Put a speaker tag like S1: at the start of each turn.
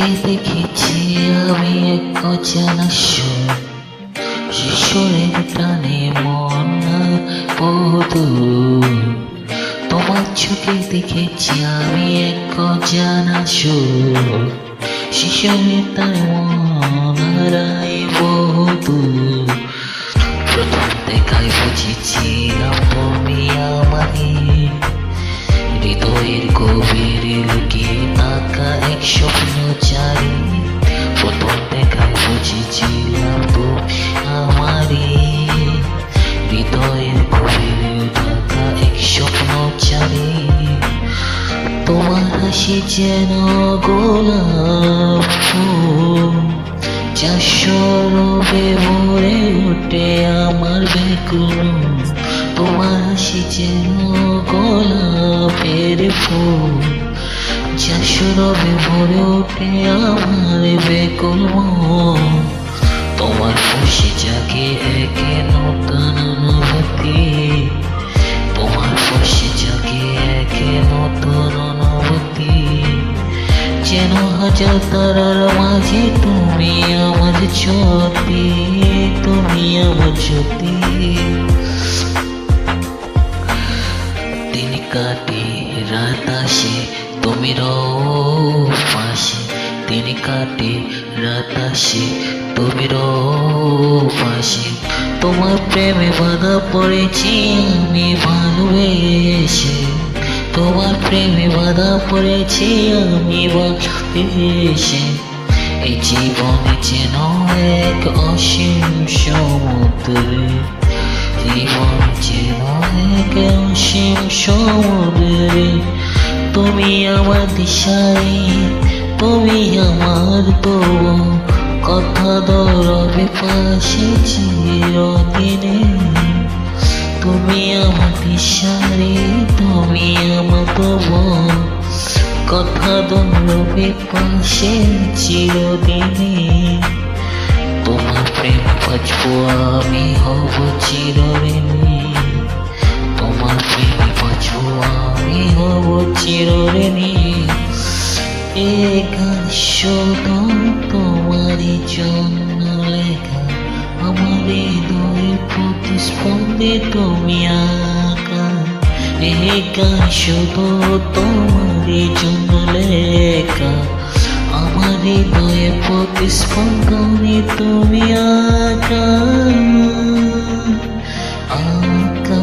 S1: চোখে দেখেছি আমি এক অজানা সুর, শিশরের টানে মন বধু। তোমার চোখে দেখেছি আমি এক অজানা সুর, শিশরের টানে মন হারাই বধু। প্রথম দেখায় বুঝেছিলাম তুমি আমাকে, হৃদয়ের গভীরে লুকিয়ে থাকা এক স্বপ্ন চারি। প্রথম দেখায় বুঝেছিলাম তুমি আমারে, হৃদয়ের গভীরে থাকা এক স্বপ্ন চারি। তোমার হাসি যেন গোলাপ ফুল, যা সরবে ভরে ওঠে আমার ব্যাকুল। তোমার হাসি যেন গোলাপের ফুল, যা সরবে ভরে ওঠে আমার ব্যাকুল মন। তোমার খুশি জাগে এক নতুন অনুভূতি, তোমার খুশি জাগে এক নতুন অনুভূতি। যেন হাজার তারার মাঝে তুমি আমার জ্যোতি, তুমি আমার জ্যোতি। দিন কাটে রাত আসে তুমি রও পাশে, দিন কাটে রাত আসে তুমি রও পাশে। তোমার প্রেমে বাধা পড়েছি আমি ভালোবেসে, তোমার প্রেমে বাধা পড়েছি আমি ভালোবেসে। এই জীবনে যেন এক অসীম সমুদ্রে, জীবন যেন এক অসীম সমুদ্রে। তুমি আমার দিশারি, তুমি আমার তো কথা দরবে পাশে চিরদিনে। তুমি আমার দিশারি, তুমি আমার তো কথা দরবে পাশে চিরদিনে। তোমার প্রেম বাঁচবো আমি হব চিরঋণী, তোমার প্রেম বাঁচবো আমি হব চিরঋণী। এ গান শুধু তোমারই জন্য লেখা, আমার হৃদয়ের প্রতিস্পন্দে তুমি আঁকা। এ গান শুধু তোমারই জন্য লেখা, আমার হৃদয়ে প্রতিস্পন্দনে তুমি আঁকা, আঁকা।